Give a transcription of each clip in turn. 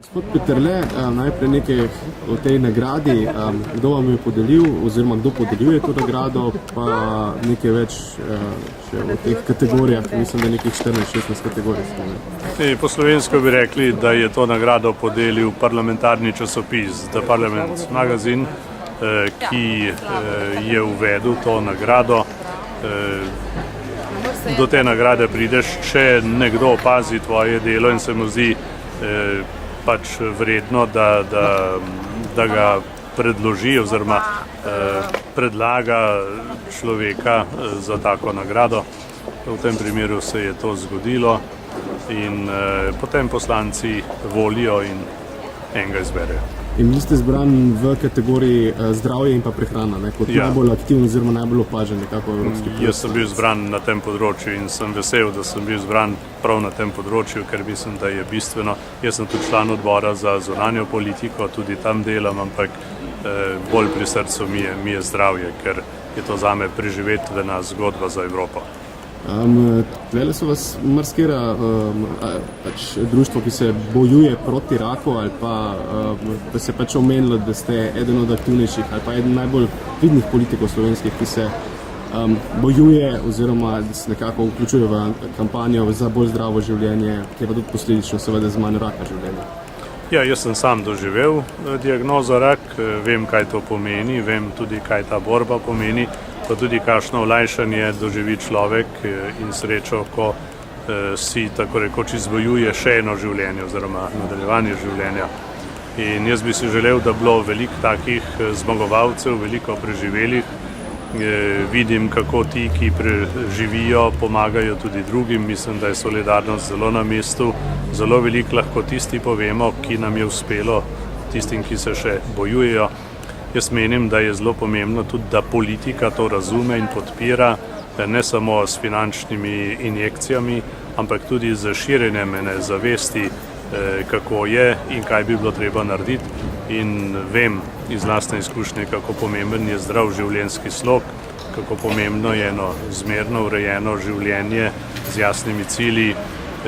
Gospod Peterle, najprej nekaj o tej nagradi, kdo vam je podelil oziroma kdo podeljuje to nagrado, pa nekaj več še o teh kategorijah, mislim, da nekih 14-16 kategorij. Po slovensko bi rekli, da je to nagrado podelil parlamentarni časopis The Parliament Magazine, ki je uvedel to nagrado. Do te nagrade prideš, če nekdo opazi tvoje delo in se mu zdi pač vredno, da ga predloži oziroma predlaga človeka za tako nagrado. V tem primeru se je to zgodilo in potem poslanci volijo in enega izberejo. In vi ste izbran v kategoriji zdravje in pa prehrana, kot najbolj aktivni oziroma najbolj opažen nekako evropski projekt. Jaz sem bil izbran na tem področju in sem vesel, da sem bil izbran prav na tem področju, ker mislim, da je bistveno. Jaz sem tudi član odbora za zunanjo politiko, tudi tam delam, ampak bolj pri srcu mi je zdravje, ker je to zame preživetvena zgodba za Evropo. Tukaj so vas marsikera društvo, ki se bojuje proti raku, ali pa da se pač omenilo, da ste eden od aktivnejših ali pa eden najbolj vidnih politikov slovenskih, ki se bojuje oziroma da se nekako vključuje v kampanjo za bolj zdravo življenje, ki je pa tudi posledično seveda z manj raka življenja. Ja, jaz sem sam doživel diagnozo rak, vem, kaj to pomeni, vem tudi, kaj ta borba pomeni, pa tudi kakšno olajšanje doživi človek in srečo, ko si tako rekoč izbojuje še eno življenje oziroma nadaljevanje življenja. In jaz bi si želel, da bilo veliko takih zmagovalcev, veliko preživelih. Vidim, kako ti, ki preživijo, pomagajo tudi drugim. Mislim, da je solidarnost zelo na mestu. Zelo veliko lahko tisti povemo, ki nam je uspelo, tistim, ki se še bojujejo. Jaz menim, da je zelo pomembno tudi, da politika to razume in podpira, ne samo s finančnimi injekcijami, ampak tudi z širjenjem ene zavesti, kako je in kaj bi bilo treba narediti. In vem iz lastne izkušnje, kako pomemben je zdrav življenjski slog, kako pomembno je eno zmerno urejeno življenje z jasnimi cilji,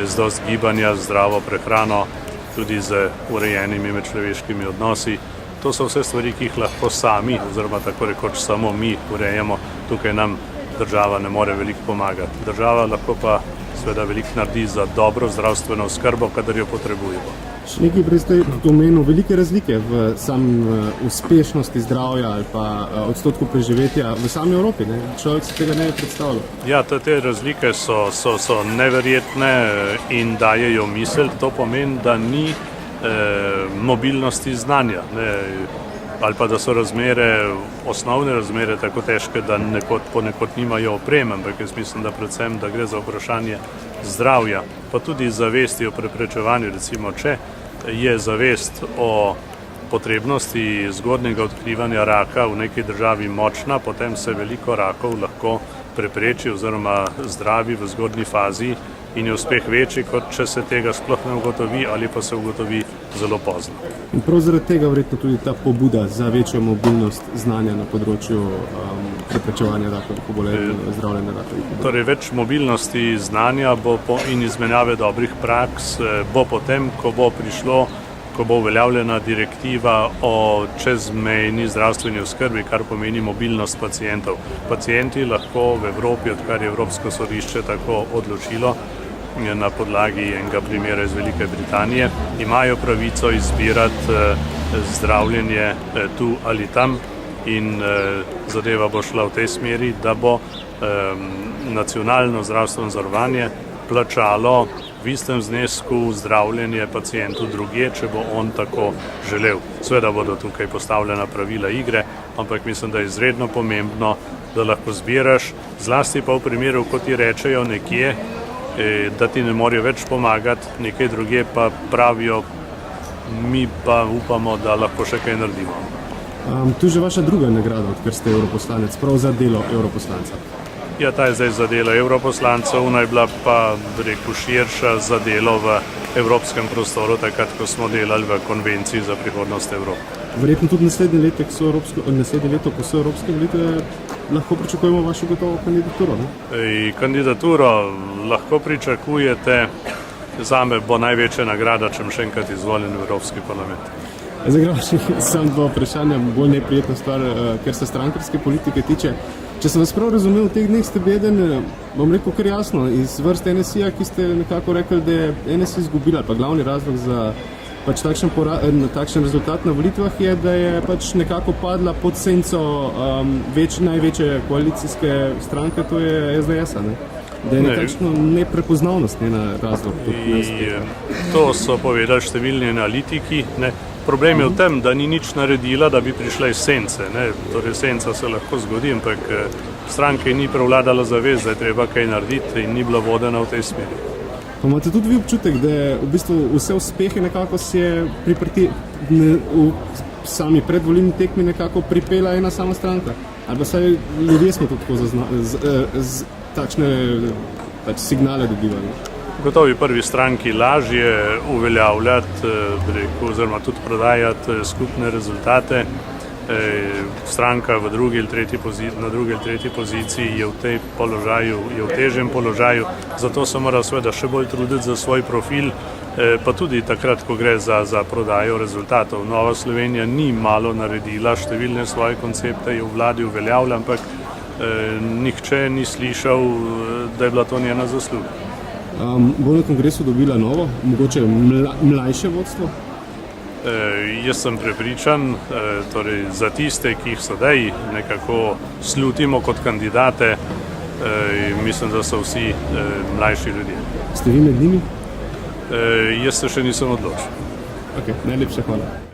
z dosti gibanja, zdravo prehrano, tudi z urejenimi medčloveškimi odnosi. To so vse stvari, ki jih lahko sami oziroma tako rekoč samo mi urejamo. Tukaj nam država ne more veliko pomagati. Država lahko pa seveda veliko naredi za dobro zdravstveno oskrbo, kadar jo potrebujemo. Še nekaj prej ste omenili velike razlike v sami uspešnosti zdravja ali pa odstotku preživetja v sami Evropi. Človek se tega ne bi predstavljal. Ja, te razlike so neverjetne in dajejo misel. To pomeni, da ni mobilnosti znanja, ali pa da so osnovne razmere tako težke, da ponekod nimajo opreme, ampak jaz mislim, da predvsem, da gre za vprašanje zdravja, pa tudi zavesti o preprečevanju. Recimo, če je zavest o potrebnosti zgodnjega odkrivanja raka v neki državi močna, potem se veliko rakov lahko prepreči oziroma zdravi v zgodnji fazi in je uspeh večji, kot če se tega sploh ne ugotovi ali pa se ugotovi zelo pozno. In prav zaradi tega verjetno tudi ta pobuda za večjo mobilnost znanja na področju preprečevanja rakovih obolenj in zdravljenja rakovih obolenj. Torej, več mobilnosti znanja in izmenjave dobrih praks bo potem, ko bo uveljavljena direktiva o čezmejni zdravstveni oskrbi, kar pomeni mobilnost pacientov. Pacienti lahko v Evropi, odkar je Evropsko sodišče tako odločilo, na podlagi enega primera iz Velike Britanije, imajo pravico izbirati zdravljenje tu ali tam in zadeva bo šla v tej smeri, da bo nacionalno zdravstveno zavarovanje plačalo v istem znesku zdravljenje pacientu drugje, če bo on tako želel. Seveda bodo tukaj postavljena pravila igre, ampak mislim, da je izredno pomembno, da lahko zbiraš, zlasti pa v primeru, ko ti rečejo nekje, da ti ne morejo več pomagati, nekaj drugje pa pravijo, mi pa upamo, da lahko še kaj naredimo. Tu je že vaša druga nagrada, odkar ste europoslanec, prav za delo europoslanca. Ja, ta je zdaj za delo evroposlancev, ona je bila pa, rekel, širša za delo v evropskem prostoru, takrat, ko smo delali v konvenciji za prihodnost Evrope. Verjetno tudi naslednje leto, ko so evropske volitve, lahko pričakujemo vašo gotovo kandidaturo, ne? Kandidaturo lahko pričakujete zame bo največja nagrada, če bom še enkrat izvoljen v Evropski parlament. Zdaj gremo še samo dva vprašanja, bolj neprijetna stvar, ker se strankarske politike tiče. Če sem vas prav razumel, v teh dneh ste bil eden, bom rekel kar jasno, iz vrst NSI-ja, ki ste nekako rekli, da je NSI izgubila, pa glavni razlog za pač takšen rezultat na volitvah je, da je pač nekako padla pod senco največje koalicijske stranke, to je SDS-a, ne? Da je nekakšno neprepoznavnost njena razlog. To so povedali številni analitiki. Ne? Problem je v tem, da ni nič naredila, da bi prišla iz sence. Ne? Torej, senca se lahko zgodi, ampak stranke ni prevladala zavez, da je treba kaj narediti in ni bila vodena v tej smeri. Pa imate tudi vi občutek, da je v bistvu vse uspehe nekako si je v sami predvolilni tekmi nekako pripela ena sama stranka? Ali pa saj ljudje smo to tako takšne signale dobivali? Gotovo je prvi stranki lažje uveljavljati, oziroma tudi prodajati skupne rezultate. Stranka na drugi ali tretji poziciji je v tej položaju, je v težjem položaju, zato se mora seveda še bolj truditi za svoj profil, pa tudi takrat, ko gre za prodajo rezultatov. Nova Slovenija ni malo naredila, številne svoje koncepte je v vladi uveljavila, ampak nihče ni slišal, da je bila to njena zasluga. Bo na kongresu dobila novo, mogoče mlajše vodstvo? Jaz sem prepričan, torej za tiste, ki jih sedaj nekako slutimo kot kandidate, mislim, da so vsi mlajši ljudje. Ste vi med njimi? Jaz se še nisem odločil. Ok, najlepša hvala.